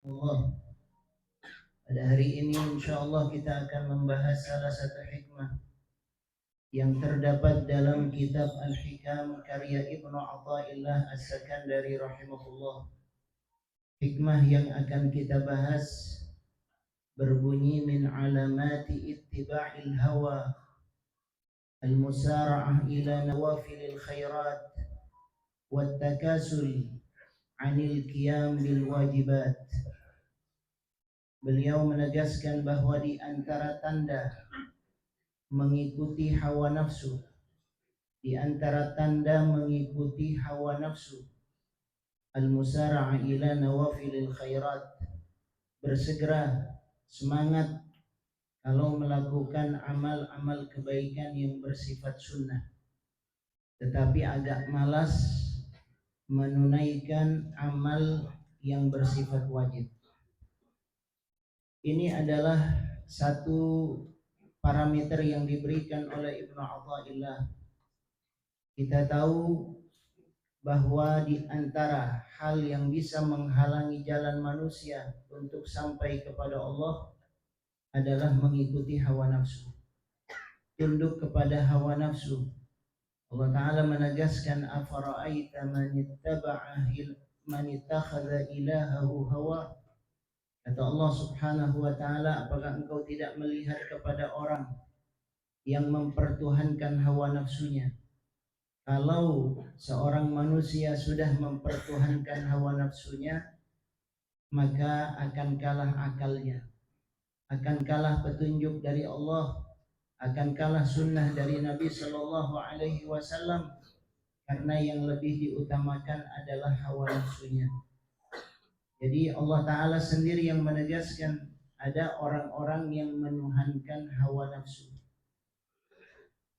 Allah. Pada hari ini insyaallah kita akan membahas salah satu hikmah yang terdapat dalam kitab Al-Hikam karya Ibnu Athaillah As-Sakandari rahimahullah. Hikmah yang akan kita bahas berbunyi min alamati ittiba'il hawa al-musara'ah ila nawafilil khairat wat takasul 'anil qiyam bil wajibat. Beliau menegaskan bahwa di antara tanda mengikuti hawa nafsu, di antara tanda mengikuti hawa nafsu, al-musara'a ila nawafilil khairat, bersegera, semangat kalau melakukan amal-amal kebaikan yang bersifat sunnah, tetapi agak malas menunaikan amal yang bersifat wajib. Ini adalah satu parameter yang diberikan oleh Ibnu Athaillah. Kita tahu bahwa di antara hal yang bisa menghalangi jalan manusia untuk sampai kepada Allah adalah mengikuti hawa nafsu, tunduk kepada hawa nafsu. Allah Ta'ala menegaskan, afara'aita man ittakhadha ilahahu hawa. Kata Allah Subhanahu wa Ta'ala, apakah engkau tidak melihat kepada orang yang mempertuhankan hawa nafsunya? Kalau seorang manusia sudah mempertuhankan hawa nafsunya, maka akan kalah akalnya, akan kalah petunjuk dari Allah, akan kalah sunnah dari Nabi Sallallahu Alaihi Wasallam, karena yang lebih diutamakan adalah hawa nafsunya. Jadi Allah Ta'ala sendiri yang menegaskan ada orang-orang yang menuhankan hawa nafsu.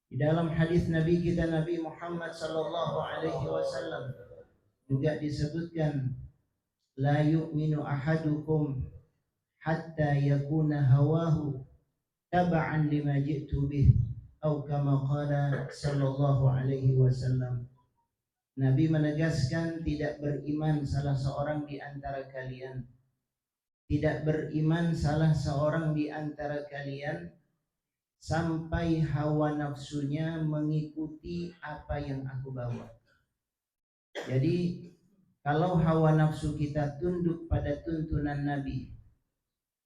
Di dalam hadis Nabi kita Nabi Muhammad sallallahu alaihi wasallam juga disebutkan, la yu'minu ahadukum hatta yakuna hawahu taba'an lima ji'tu bih, atau kama qala sallallahu alaihi wasallam. Nabi menegaskan tidak beriman salah seorang di antara kalian, tidak beriman salah seorang di antara kalian sampai hawa nafsunya mengikuti apa yang aku bawa. Jadi kalau hawa nafsu kita tunduk pada tuntunan Nabi,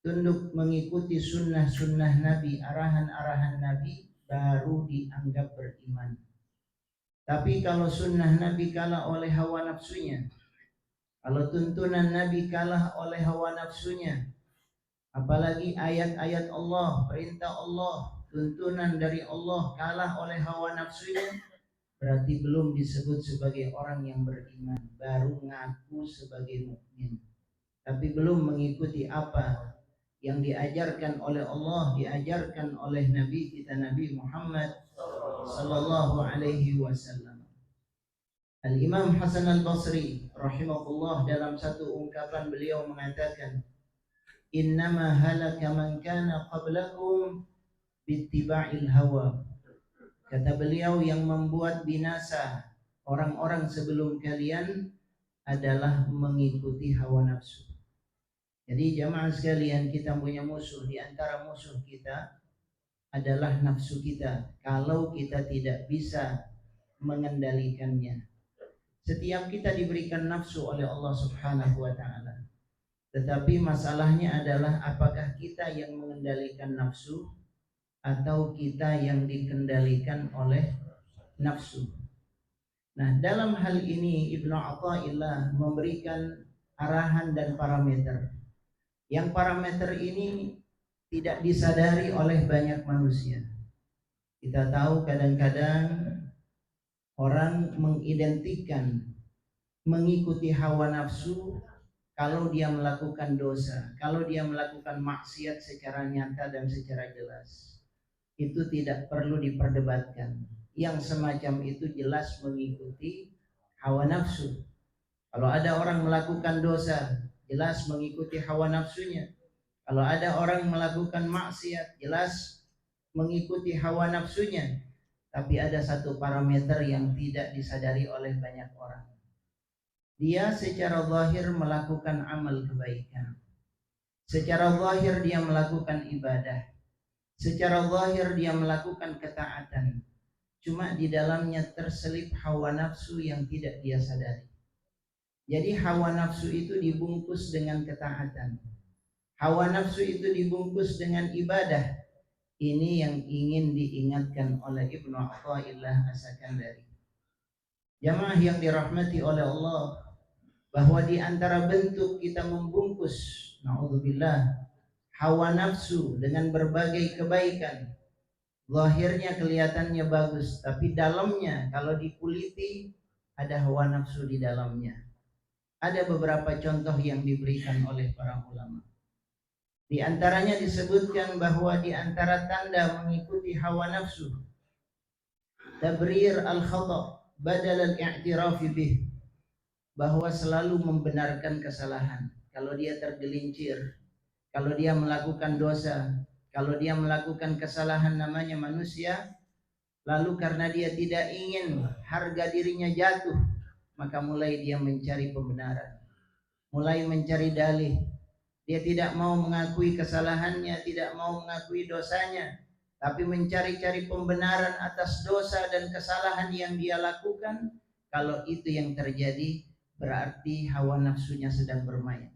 tunduk mengikuti sunnah-sunnah Nabi, arahan-arahan Nabi, baru dianggap beriman. Tapi kalau sunnah Nabi kalah oleh hawa nafsunya, kalau tuntunan Nabi kalah oleh hawa nafsunya, apalagi ayat-ayat Allah, perintah Allah, tuntunan dari Allah kalah oleh hawa nafsunya, berarti belum disebut sebagai orang yang beriman, baru ngaku sebagai mukmin, tapi belum mengikuti apa yang diajarkan oleh Allah, diajarkan oleh Nabi kita Nabi Muhammad sallallahu alaihi wasallam. Al-Imam Hasan Al-Basri rahimahullah dalam satu ungkapan beliau mengatakan, innama halaka man kana qablakum bittiba'il hawa. Kata beliau, yang membuat binasa orang-orang sebelum kalian adalah mengikuti hawa nafsu. Jadi jamaah sekalian, kita punya musuh. Di antara musuh kita adalah nafsu kita, kalau kita tidak bisa mengendalikannya. Setiap kita diberikan nafsu oleh Allah Subhanahu wa Ta'ala, tetapi masalahnya adalah apakah kita yang mengendalikan nafsu atau kita yang dikendalikan oleh nafsu. Nah, dalam hal ini Ibnu Athaillah memberikan arahan dan parameter. Yang parameter ini tidak disadari oleh banyak manusia. Kita tahu kadang-kadang orang mengidentikan mengikuti hawa nafsu kalau dia melakukan dosa, kalau dia melakukan maksiat secara nyata dan secara jelas. Itu tidak perlu diperdebatkan. Yang semacam itu jelas mengikuti hawa nafsu. Kalau ada orang melakukan dosa, jelas mengikuti hawa nafsunya. Kalau ada orang melakukan maksiat, jelas mengikuti hawa nafsunya. Tapi ada satu parameter yang tidak disadari oleh banyak orang. Dia secara zahir melakukan amal kebaikan, Secara zahir dia melakukan ibadah, secara zahir dia melakukan ketaatan, cuma di dalamnya terselip hawa nafsu yang tidak dia sadari. Jadi hawa nafsu itu dibungkus dengan ketaatan, hawa nafsu itu dibungkus dengan ibadah. Ini yang ingin diingatkan oleh Ibnu Athaillah As-Sakandari. Jamaah yang dirahmati oleh Allah, bahwa di antara bentuk kita membungkus, naudzubillah, hawa nafsu dengan berbagai kebaikan, zahirnya kelihatannya bagus, tapi dalamnya kalau dikuliti ada hawa nafsu di dalamnya. Ada beberapa contoh yang diberikan oleh para ulama. Di antaranya disebutkan bahwa di antara tanda mengikuti hawa nafsu, tabrir al-khata' badal al-i'tiraf bih, bahwa selalu membenarkan kesalahan. Kalau dia tergelincir, kalau dia melakukan dosa, kalau dia melakukan kesalahan, namanya manusia, lalu karena dia tidak ingin harga dirinya jatuh, maka mulai dia mencari pembenaran, mulai mencari dalih. Dia tidak mau mengakui kesalahannya, tidak mau mengakui dosanya, tapi mencari-cari pembenaran atas dosa dan kesalahan yang dia lakukan. Kalau itu yang terjadi, berarti hawa nafsunya sedang bermain.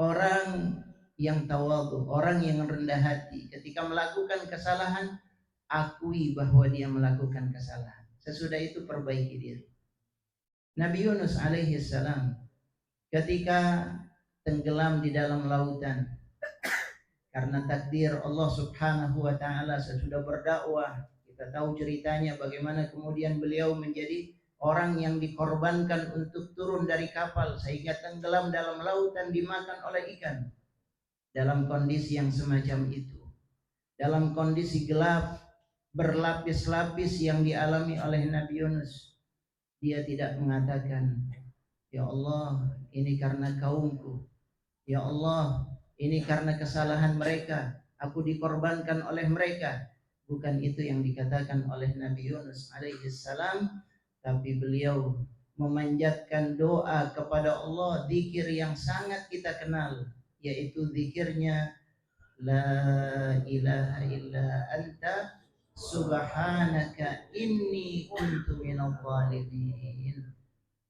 Orang yang tawadhu, orang yang rendah hati, ketika melakukan kesalahan, akui bahwa dia melakukan kesalahan. Sesudah itu perbaiki diri. Nabi Yunus alaihi salam ketika tenggelam di dalam lautan, karena takdir Allah subhanahu wa ta'ala, sesudah berdakwah, kita tahu ceritanya bagaimana kemudian beliau menjadi orang yang dikorbankan untuk turun dari kapal sehingga tenggelam dalam lautan, dimakan oleh ikan. Dalam kondisi yang semacam itu, dalam kondisi gelap berlapis-lapis yang dialami oleh Nabi Yunus, dia tidak mengatakan, ya Allah, ini karena kaumku, ya Allah, ini karena kesalahan mereka, aku dikorbankan oleh mereka. Bukan itu yang dikatakan oleh Nabi Yunus alaihi salam, tapi beliau memanjatkan doa kepada Allah, zikir yang sangat kita kenal, yaitu zikirnya la ilaha illa anta subhanaka inni kuntu minadh dhalimin.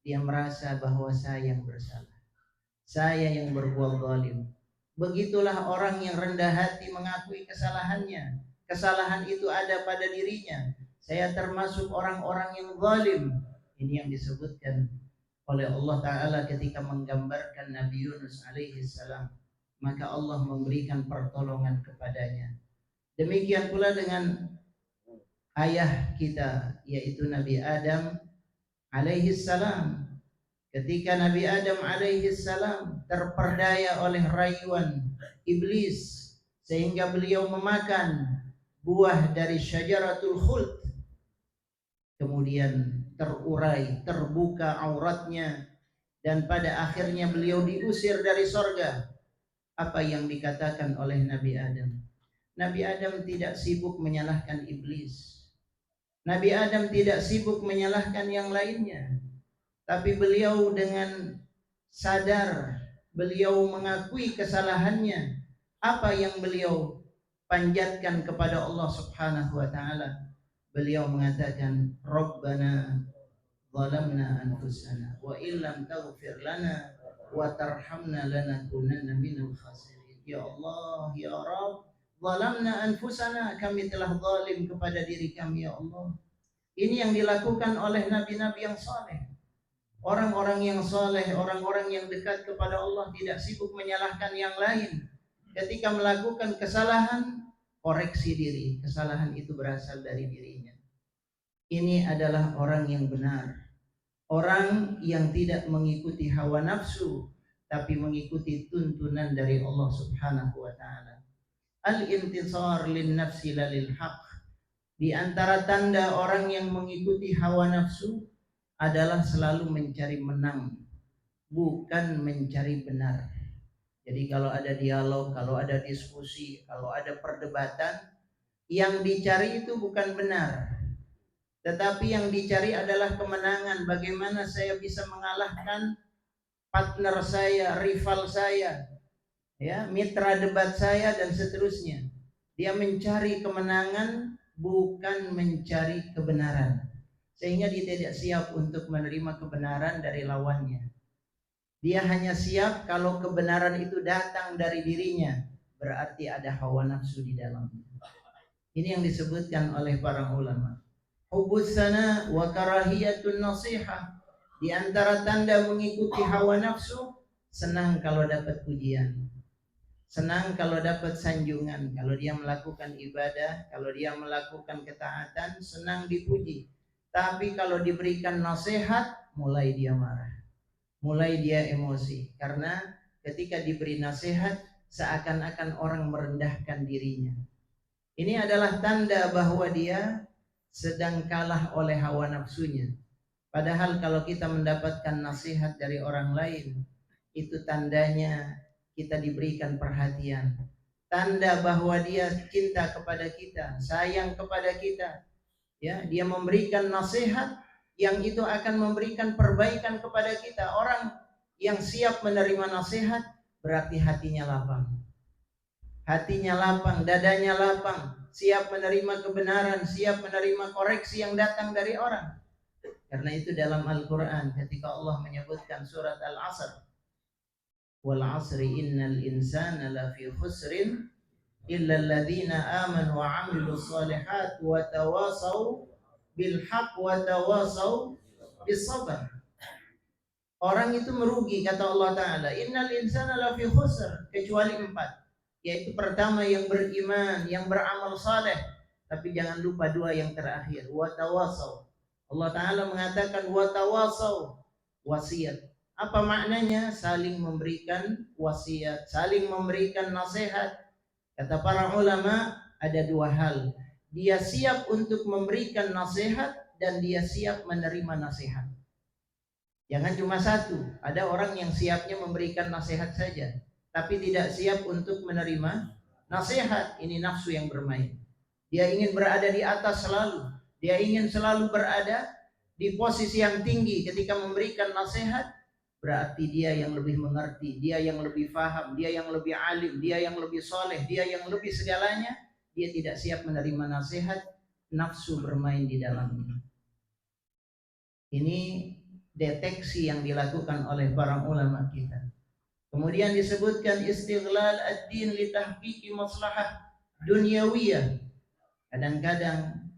Dia merasa bahwa saya yang bersalah, saya yang berbuat zalim. Begitulah orang yang rendah hati mengakui kesalahannya. Kesalahan itu ada pada dirinya. Saya termasuk orang-orang yang zalim. Ini yang disebutkan oleh Allah Ta'ala ketika menggambarkan Nabi Yunus alaihi salam. Maka Allah memberikan pertolongan kepadanya. Demikian pula dengan ayah kita, yaitu Nabi Adam alaihi salam. Ketika Nabi Adam alaihi salam terperdaya oleh rayuan iblis sehingga beliau memakan buah dari syajaratul khuld, kemudian terurai, terbuka auratnya, dan pada akhirnya beliau diusir dari sorga. Apa yang dikatakan oleh Nabi Adam? Nabi Adam tidak sibuk menyalahkan iblis. Nabi Adam tidak sibuk menyalahkan yang lainnya. Tapi beliau dengan sadar, beliau mengakui kesalahannya. Apa yang beliau panjatkan kepada Allah subhanahu wa ta'ala? Beliau mengatakan, Rabbana zalamna anfusana wa illam taghfir lana wa tarhamna lanakunanna minal khasirin. Ya Allah, ya Rabb, zalamna anfusana, kami telah zalim kepada diri kami, ya Allah. Ini yang dilakukan oleh nabi-nabi yang saleh. Orang-orang yang saleh, orang-orang yang dekat kepada Allah tidak sibuk menyalahkan yang lain. Ketika melakukan kesalahan, koreksi diri. Kesalahan itu berasal dari dirinya. Ini adalah orang yang benar. Orang yang tidak mengikuti hawa nafsu, tapi mengikuti tuntunan dari Allah subhanahu wa ta'ala. Al-intisar lin nafsi lalil haq. Di antara tanda orang yang mengikuti hawa nafsu adalah selalu mencari menang, bukan mencari benar. Jadi kalau ada dialog, kalau ada diskusi, kalau ada perdebatan, yang dicari itu bukan benar, tetapi yang dicari adalah kemenangan. Bagaimana saya bisa mengalahkan partner saya, rival saya. ya, mitra debat saya dan seterusnya. Dia mencari kemenangan bukan mencari kebenaran, sehingga dia tidak siap untuk menerima kebenaran dari lawannya. Dia hanya siap kalau kebenaran itu datang dari dirinya, berarti ada hawa nafsu di dalamnya. Ini yang disebutkan oleh para ulama. Hubbus sana wa karahiyatun nasihah. Di antara tanda mengikuti hawa nafsu, senang kalau dapat pujian. Senang kalau dapat sanjungan. Kalau dia melakukan ibadah, kalau dia melakukan ketaatan, senang dipuji. Tapi kalau diberikan nasihat, mulai dia marah, mulai dia emosi. Karena ketika diberi nasihat, seakan-akan orang merendahkan dirinya. Ini adalah tanda bahwa dia sedang kalah oleh hawa nafsunya. Padahal kalau kita mendapatkan nasihat dari orang lain, itu tandanya kita diberikan perhatian. Tanda bahwa dia cinta kepada kita, sayang kepada kita. Ya, dia memberikan nasihat yang itu akan memberikan perbaikan kepada kita. Orang yang siap menerima nasihat berarti hatinya lapang. Hatinya lapang, dadanya lapang, siap menerima kebenaran, siap menerima koreksi yang datang dari orang. Karena itu dalam Al-Quran ketika Allah menyebutkan surat Al-Asr, wal asri innal insana lafi khusrin illa alladhina amanu wa amilus salihat wa tawasaw bil haq wa tawasaw bis sabr. Orang itu merugi kata Allah Ta'ala. Innal insana lafi khusr, kecuali 4. Yaitu pertama yang beriman, yang beramal saleh. Tapi jangan lupa 2 yang terakhir. Wa tawasaw. Allah Ta'ala mengatakan wa tawasaw, wasiat. Apa maknanya? Saling memberikan wasiat, saling memberikan nasihat. Kata para ulama ada 2 hal. Dia siap untuk memberikan nasihat dan dia siap menerima nasihat. Jangan cuma satu. Ada orang yang siapnya memberikan nasihat saja, tapi tidak siap untuk menerima nasihat. Ini nafsu yang bermain. Dia ingin berada di atas selalu. Dia ingin selalu berada di posisi yang tinggi ketika memberikan nasihat. Berarti dia yang lebih mengerti, dia yang lebih paham, dia yang lebih alim, dia yang lebih soleh, dia yang lebih segalanya. Dia tidak siap menerima nasihat, nafsu bermain di dalamnya. Ini deteksi yang dilakukan oleh para ulama kita. Kemudian disebutkan istighlal ad-din li tahqiqi maslahah dunyawiyah. Kadang-kadang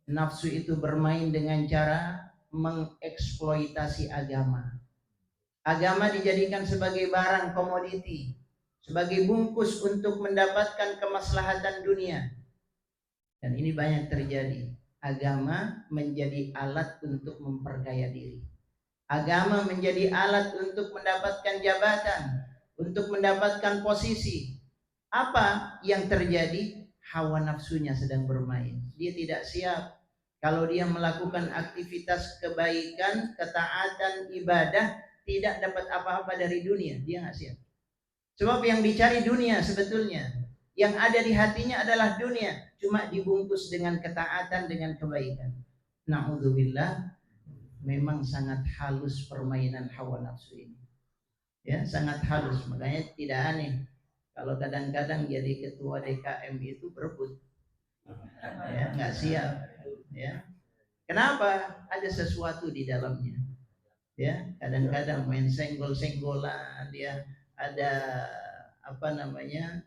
nafsu itu bermain dengan cara mengeksploitasi agama. Agama dijadikan sebagai barang komoditi, sebagai bungkus untuk mendapatkan kemaslahatan dunia. Dan ini banyak terjadi. Agama menjadi alat untuk memperkaya diri. Agama menjadi alat untuk mendapatkan jabatan, untuk mendapatkan posisi. Apa yang terjadi? Hawa nafsunya sedang bermain. Dia tidak siap. Kalau dia melakukan aktivitas kebaikan, ketaatan, ibadah, tidak dapat apa-apa dari dunia, dia nggak siap. Sebab yang dicari dunia sebetulnya, yang ada di hatinya adalah dunia, cuma dibungkus dengan ketaatan, dengan kebaikan. Na'udzubillah. Memang sangat halus permainan hawa nafsu ini, ya, sangat halus. Makanya tidak aneh kalau kadang-kadang jadi ketua DKM itu berebut, ya, nggak siap, ya. Kenapa? Ada sesuatu di dalamnya, ya. Kadang-kadang main senggol-senggolan, dia ada apa namanya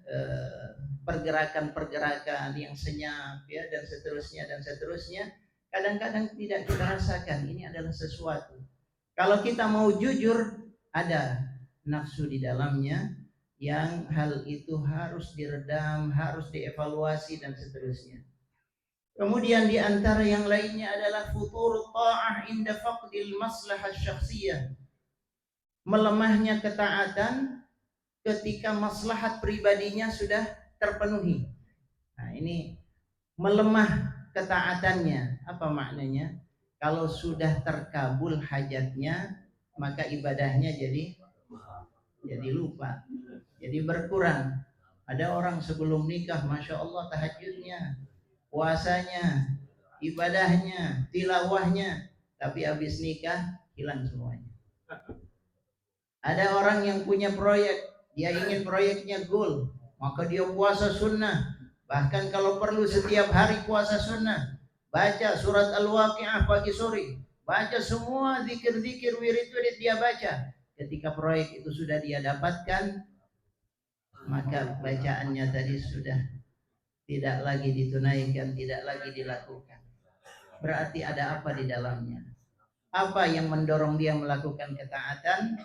pergerakan-pergerakan yang senyap, ya, dan seterusnya dan seterusnya. Kadang-kadang tidak kita rasakan ini adalah sesuatu. Kalau kita mau jujur, ada nafsu di dalamnya yang hal itu harus diredam, harus dievaluasi dan seterusnya. Kemudian di antara yang lainnya adalah futur ta'ah inda faqdil maslahah syakhsiyah. Melemahnya ketaatan ketika maslahat pribadinya sudah terpenuhi. Nah, ini melemah ketaatannya. Apa maknanya? Kalau sudah terkabul hajatnya, maka ibadahnya jadi lupa, jadi berkurang. Ada orang sebelum nikah, masya Allah, tahajudnya, puasanya, ibadahnya, tilawahnya, tapi habis nikah hilang semuanya. Ada orang yang punya proyek, dia ingin proyeknya goal, maka dia puasa sunnah. Bahkan kalau perlu setiap hari puasa sunnah. Baca surat Al-Waqi'ah pagi sore. Baca semua zikir-zikir, wirid-wirid dia baca. Ketika proyek itu sudah dia dapatkan, maka bacaannya tadi sudah tidak lagi ditunaikan, tidak lagi dilakukan. Berarti ada apa di dalamnya? Apa yang mendorong dia melakukan ketaatan?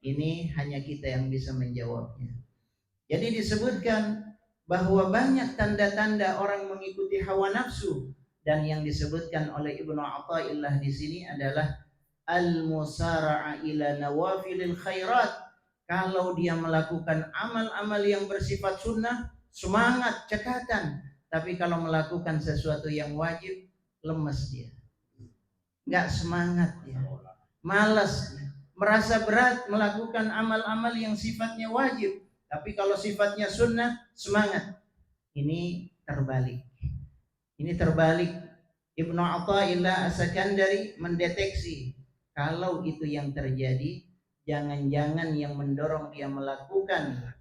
Ini hanya kita yang bisa menjawabnya. Jadi disebutkan bahwa banyak tanda-tanda orang mengikuti hawa nafsu, dan yang disebutkan oleh Ibnu Athaillah di sini adalah al-musara'a ila nawafilil khairat. Kalau dia melakukan amal-amal yang bersifat sunnah, semangat, cekatan. Tapi kalau melakukan sesuatu yang wajib, lemes dia. Nggak semangat dia. Malas dia. Merasa berat melakukan amal-amal yang sifatnya wajib. Tapi kalau sifatnya sunnah, semangat. Ini terbalik. Ini terbalik. Ibnu Athaillah As-Sakandari mendeteksi kalau itu yang terjadi, jangan-jangan yang mendorong dia melakukan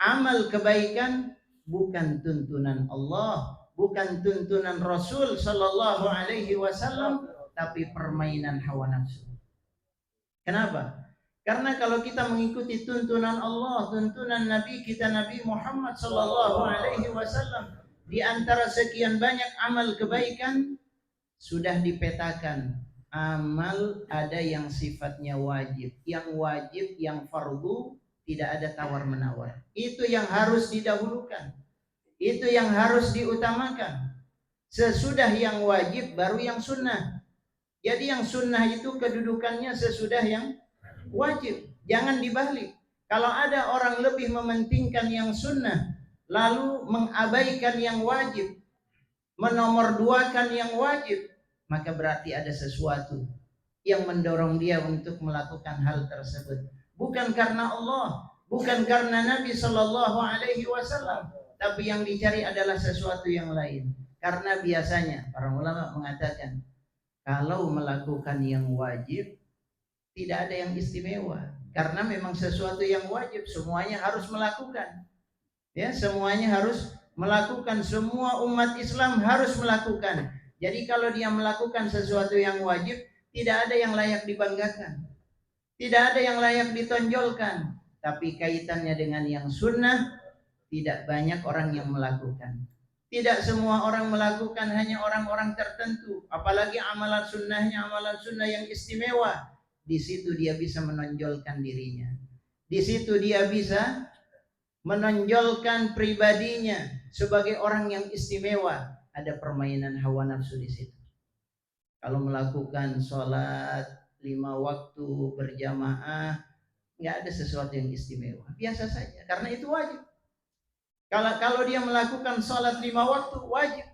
amal kebaikan bukan tuntunan Allah, bukan tuntunan Rasul Sallallahu Alaihi Wasallam, tapi permainan hawa nafsu. Kenapa? Karena kalau kita mengikuti tuntunan Allah, tuntunan Nabi kita Nabi Muhammad Sallallahu Alaihi Wasallam, di antara sekian banyak amal kebaikan sudah dipetakan. Amal ada yang sifatnya wajib, yang fardu tidak ada tawar menawar. Itu yang harus didahulukan, itu yang harus diutamakan. Sesudah yang wajib baru yang sunnah. Jadi yang sunnah itu kedudukannya sesudah yang wajib. Jangan dibalik. Kalau ada orang lebih mementingkan yang sunnah lalu mengabaikan yang wajib, menomorduakan yang wajib, maka berarti ada sesuatu yang mendorong dia untuk melakukan hal tersebut. Bukan karena Allah, bukan karena Nabi Shallallahu Alaihi Wasallam, tapi yang dicari adalah sesuatu yang lain. Karena biasanya para ulama mengatakan kalau melakukan yang wajib tidak ada yang istimewa, karena memang sesuatu yang wajib semuanya harus melakukan. Ya, semuanya harus melakukan, semua umat Islam harus melakukan. Jadi kalau dia melakukan sesuatu yang wajib, tidak ada yang layak dibanggakan, tidak ada yang layak ditonjolkan. Tapi kaitannya dengan yang sunnah, tidak banyak orang yang melakukan. Tidak semua orang melakukan, hanya orang-orang tertentu. Apalagi amalan sunnahnya, amalan sunnah yang istimewa. Di situ dia bisa menonjolkan dirinya. Di situ dia bisa menonjolkan pribadinya sebagai orang yang istimewa. Ada permainan hawa nafsu di situ. Kalau melakukan sholat 5 waktu berjamaah, nggak ada sesuatu yang istimewa, biasa saja, karena itu wajib. Kalau dia melakukan sholat 5 waktu wajib,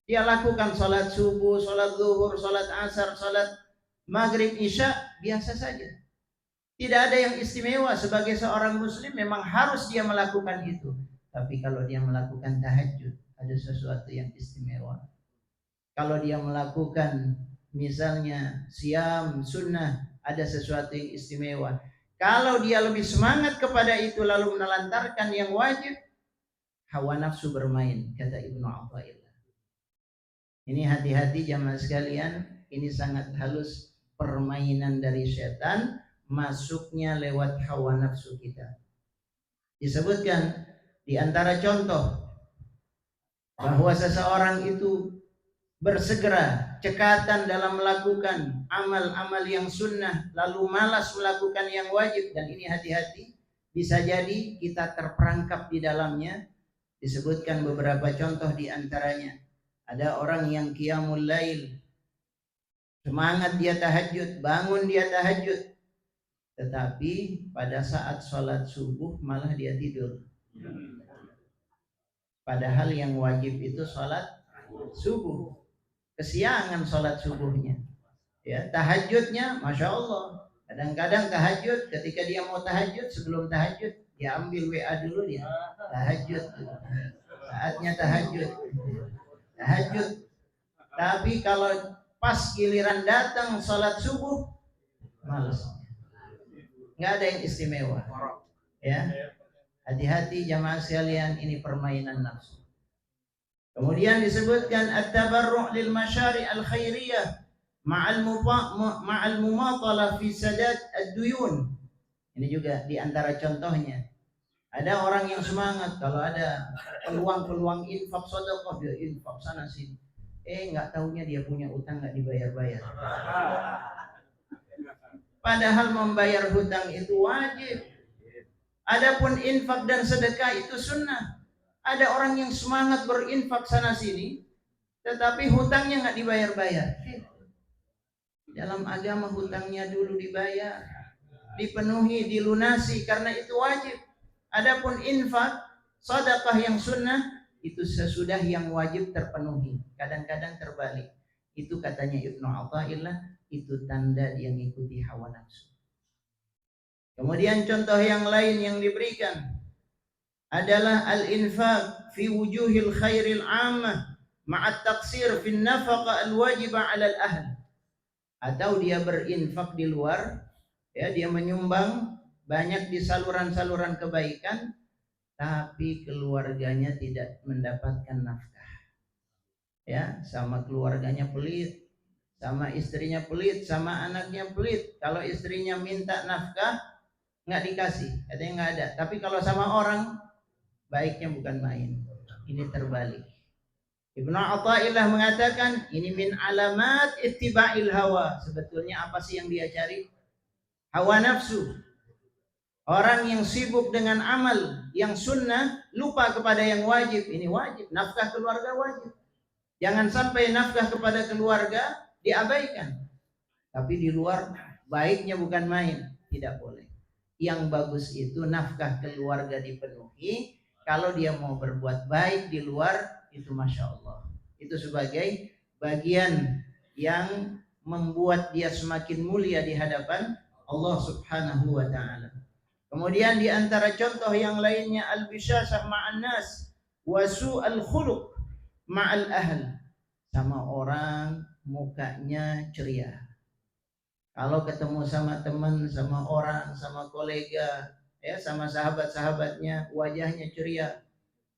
dia lakukan sholat subuh, sholat zuhur, sholat asar, sholat maghrib, isya, biasa saja. Tidak ada yang istimewa. Sebagai seorang muslim memang harus dia melakukan itu. Tapi kalau dia melakukan tahajud, ada sesuatu yang istimewa. Kalau dia melakukan misalnya siam, sunnah, ada sesuatu yang istimewa. Kalau dia lebih semangat kepada itu lalu menelantarkan yang wajib, hawa nafsu bermain, kata Ibnu Athaillah. Ini hati-hati jamaah sekalian, ini sangat halus permainan dari setan, masuknya lewat hawa nafsu kita. Disebutkan di antara contoh bahwa seseorang itu bersegera, cekatan dalam melakukan amal-amal yang sunnah, lalu malas melakukan yang wajib, dan ini hati-hati, bisa jadi kita terperangkap di dalamnya. Disebutkan beberapa contoh di antaranya. Ada orang yang qiyamul lail, semangat dia tahajud, bangun dia tahajud, tetapi pada saat sholat subuh malah dia tidur. Padahal yang wajib itu sholat subuh, kesiangan sholat subuhnya. Ya, tahajudnya, masya Allah. Kadang-kadang tahajud, ketika dia mau tahajud, sebelum tahajud dia ambil WA dulu, dia tahajud. Saatnya tahajud. Tapi kalau pas giliran datang sholat subuh, malas. Nggak ada yang istimewa. Ya, hati-hati jamaah sekalian, ini permainan nafsu. Kemudian disebutkan at-tabarru' lil masyari' al-khairiyah ma'al mumathalah fi sadad ad-duyun. Ini juga di antara contohnya. Ada orang yang semangat kalau ada peluang-peluang infak sedekah, dia infak sana sini. Nggak taunya dia punya utang nggak dibayar-bayar. Padahal membayar hutang itu wajib. Adapun infak dan sedekah itu sunnah. Ada orang yang semangat berinfak sana sini, tetapi hutangnya nggak dibayar-bayar. Dalam agama hutangnya dulu dibayar, dipenuhi, dilunasi, karena itu wajib. Adapun infak, sedekah yang sunnah, itu sesudah yang wajib terpenuhi. Kadang-kadang terbalik. Itu katanya Ibnu Athaillah, itu tanda dia mengikuti hawa nafsu. Kemudian contoh yang lain yang diberikan adalah al-infaq fi wujuhil khairil ammah ma'at taqsir fi nafaqa al-wajibah 'ala al-ahl. Atau dia berinfak di luar, ya, dia menyumbang banyak di saluran-saluran kebaikan, tapi keluarganya tidak mendapatkan nafkah. Ya, sama keluarganya pelit, sama istrinya pelit, sama anaknya pelit. Kalau istrinya minta nafkah nggak dikasih, katanya nggak ada. Tapi kalau sama orang baiknya bukan main. Ini terbalik. Ibnu Athaillah mengatakan ini min alamat ittiba'il hawa. Sebetulnya apa sih yang dia cari? Hawa nafsu. Orang yang sibuk dengan amal yang sunnah lupa kepada yang wajib. Ini wajib, nafkah keluarga wajib. Jangan sampai nafkah kepada keluarga diabaikan. Tapi di luar baiknya bukan main, tidak boleh. Yang bagus itu nafkah keluarga dipenuhi. Kalau dia mau berbuat baik di luar, itu Masya Allah. Itu sebagai bagian yang membuat dia semakin mulia di hadapan Allah Subhanahu wa ta'ala. Kemudian di antara contoh yang lainnya al-bisyashah ma'an nas wa su'al khuluq ma'al ahl. Sama orang mukanya ceria. Kalau ketemu sama teman, sama orang, sama kolega, ya, sama sahabat-sahabatnya, wajahnya ceria,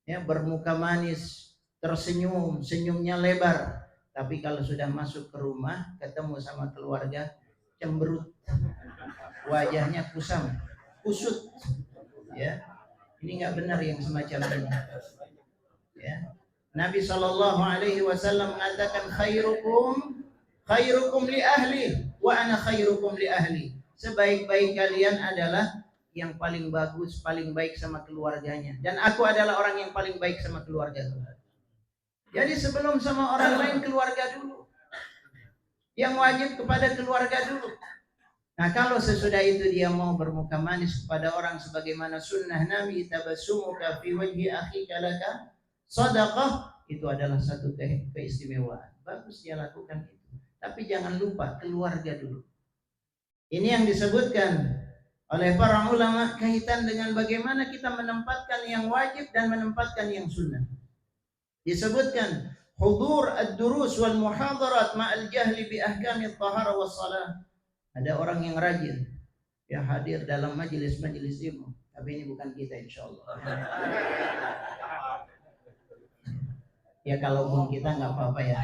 ya, bermuka manis, tersenyum, senyumnya lebar. Tapi kalau sudah masuk ke rumah, ketemu sama keluarga, cemberut, wajahnya kusam, kusut, ya. Ini nggak benar yang semacam ini. Ya. Nabi SAW mengatakan khairukum li ahli wa ana khairukum li ahli. Sebaik-baik kalian adalah yang paling bagus, paling baik sama keluarganya, dan aku adalah orang yang paling baik sama keluarga. Jadi sebelum sama orang lain, keluarga dulu. Yang wajib kepada keluarga dulu. Nah, kalau sesudah itu dia mau bermuka manis kepada orang sebagaimana sunnah Nabi, tabassumuka fi wajhi akhika laka shadaqah, itu adalah satu keistimewaan. Bagus dia lakukan itu. Tapi jangan lupa keluarga dulu. Ini yang disebutkan oleh para ulama kaitan dengan bagaimana kita menempatkan yang wajib dan menempatkan yang sunnah. Disebutkan hudur ad-durus wal muhadarat ma'al jahli bi ahkami at-tahara was salah. Ada orang yang rajin, ya, hadir dalam majelis-majelis ilmu, tapi ini bukan kita insyaallah. Ya kalaupun kita nggak apa-apa ya,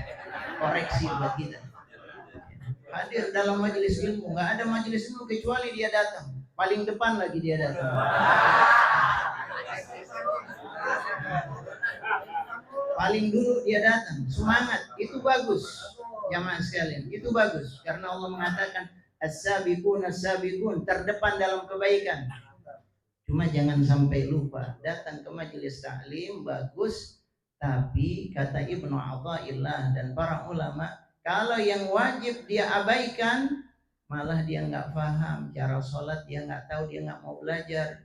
koreksi buat kita. Hadir dalam majelis ilmu, nggak ada majelis ilmu kecuali dia datang, paling depan lagi dia datang. Paling dulu dia datang, semangat, itu bagus, jamaah sekalian, itu bagus, karena Allah mengatakan as-sabiqun as-sabiqun, terdepan dalam kebaikan. Cuma jangan sampai lupa datang ke majelis taklim, bagus, tapi kata Ibnu Athaillah dan para ulama, kalau yang wajib dia abaikan, malah dia nggak paham cara sholat, dia nggak tahu, dia nggak mau belajar,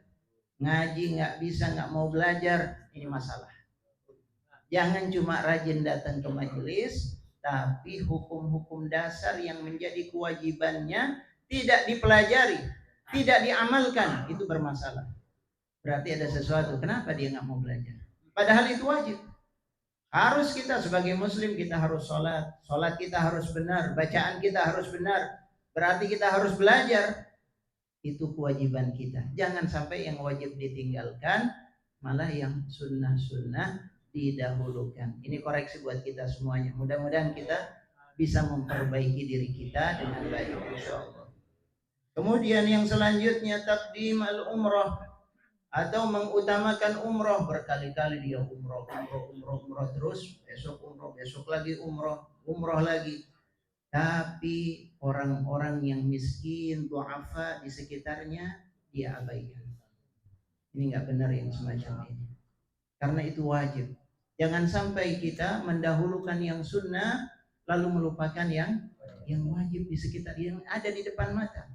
ngaji nggak bisa, nggak mau belajar, ini masalah. Jangan cuma rajin datang ke majelis, tapi hukum-hukum dasar yang menjadi kewajibannya tidak dipelajari, tidak diamalkan, itu bermasalah. Berarti ada sesuatu. Kenapa dia nggak mau belajar? Padahal itu wajib. Harus kita sebagai muslim, kita harus sholat. Sholat kita harus benar, bacaan kita harus benar. Berarti kita harus belajar. Itu kewajiban kita. Jangan sampai yang wajib ditinggalkan, malah yang sunnah-sunnah didahulukan. Ini koreksi buat kita semuanya. Mudah-mudahan kita bisa memperbaiki diri kita dengan baik, insyaallah. Kemudian yang selanjutnya takdim al-umrah, atau mengutamakan umroh. Berkali-kali dia umroh terus, besok umroh, besok lagi umroh lagi. Tapi orang-orang yang miskin, du'afa di sekitarnya dia abaikan. Ini nggak benar yang semacam ini. Karena itu wajib. Jangan sampai kita mendahulukan yang sunnah lalu melupakan yang wajib di sekitar, yang ada di depan mata.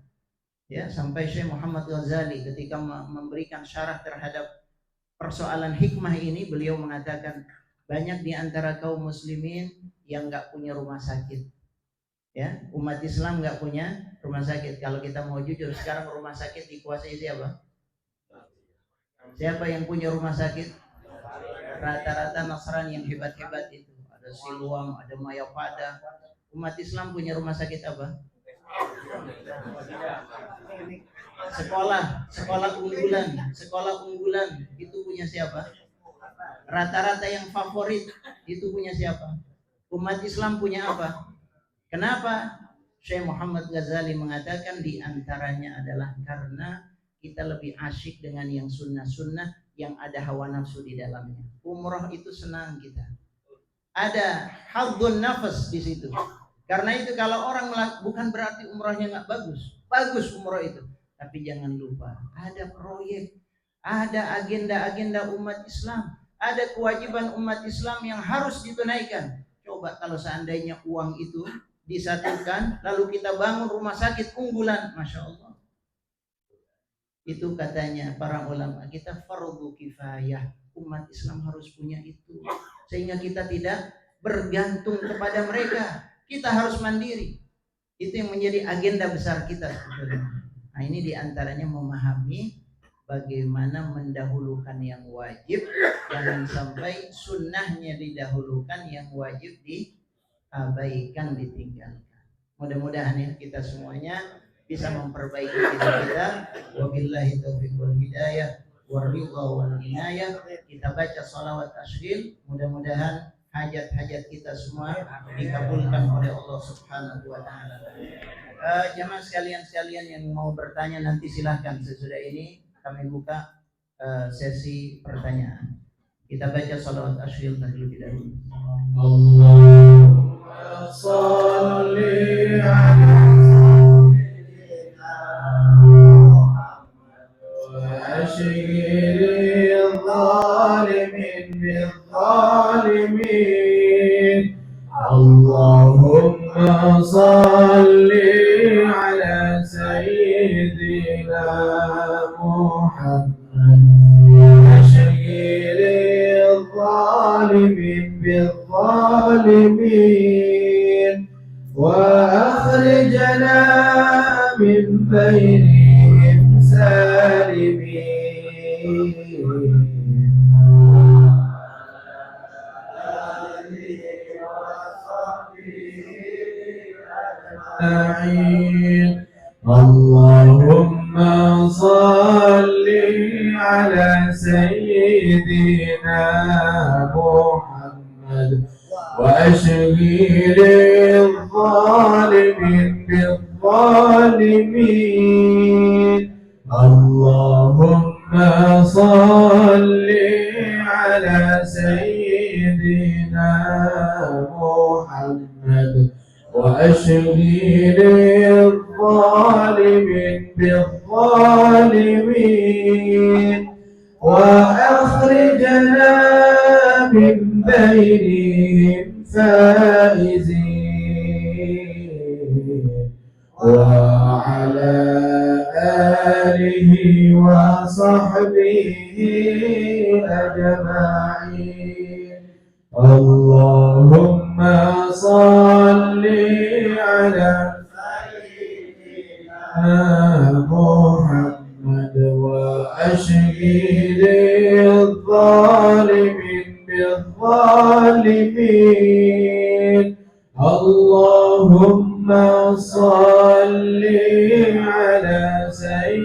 Ya, sampai Syekh Muhammad Ghazali ketika memberikan syarah terhadap persoalan hikmah ini, beliau mengatakan banyak di antara kaum muslimin yang nggak punya rumah sakit. Ya, umat Islam nggak punya rumah sakit. Kalau kita mau jujur, sekarang rumah sakit dikuasai siapa? Siapa yang punya rumah sakit? Rata-rata Nasrani yang hebat-hebat itu. Ada Siluam, ada Mayapada. Umat Islam punya rumah sakit apa? Sekolah unggulan itu punya siapa? Rata-rata yang favorit itu punya siapa? Umat Islam punya apa? Kenapa? Syekh Muhammad Ghazali mengatakan di antaranya adalah karena kita lebih asyik dengan yang sunnah-sunnah yang ada hawa nafsu di dalamnya. Umroh itu senang kita. Ada hadzun nafas di situ. Karena itu kalau orang bukan berarti umrohnya nggak bagus. Bagus umroh itu. Tapi jangan lupa ada proyek, ada agenda-agenda umat Islam, ada kewajiban umat Islam yang harus ditunaikan. Coba kalau seandainya uang itu disatukan, lalu kita bangun rumah sakit unggulan, Masya Allah. Itu katanya para ulama kita fardu kifayah. Umat Islam harus punya itu, sehingga kita tidak bergantung kepada mereka. Kita harus mandiri. Itu yang menjadi agenda besar kita sebetulnya. Nah, ini diantaranya memahami bagaimana mendahulukan yang wajib, jangan sampai sunnahnya didahulukan, yang wajib diabaikan, ditinggalkan. Mudah-mudahan ya kita semuanya bisa memperbaiki diri kita. Wabillahi taufiq wal hidayah waridha wal inayah. Kita baca salawat tashlil, mudah-mudahan hajat-hajat kita semua dikabulkan oleh Allah Subhanahu wa taala. Jamaah sekalian yang mau bertanya nanti silahkan. Sesudah ini kami buka sesi pertanyaan. Kita baca salawat tashlil terlebih dahulu. Allahumma shalli ala وأشهد الظالمين بالظالمين اللهم صل على سيدنا محمد وأشهد الظالمين بالظالمين وأخرجنا من بينهم سالمين اللهم صل على سيدنا محمد وأشهد الظالمين بالظالمين اللهم صل على سيدنا محمد وأشهد الظالمين بالظالمين وأخرجنا من بينهم فائزين وعلى آله وصحبه أجمعين اللهم صل على سيدنا محمد وأشهد الظالمين بالظالمين اللهم صل على سيدنا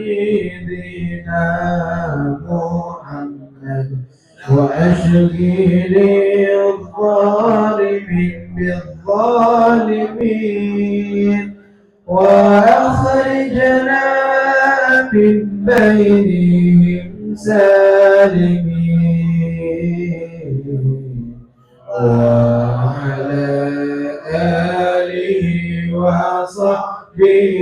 أشغلي الظالمين بالظالمين وأخرجنا من بينهم سالمين وعلى آله وصحبه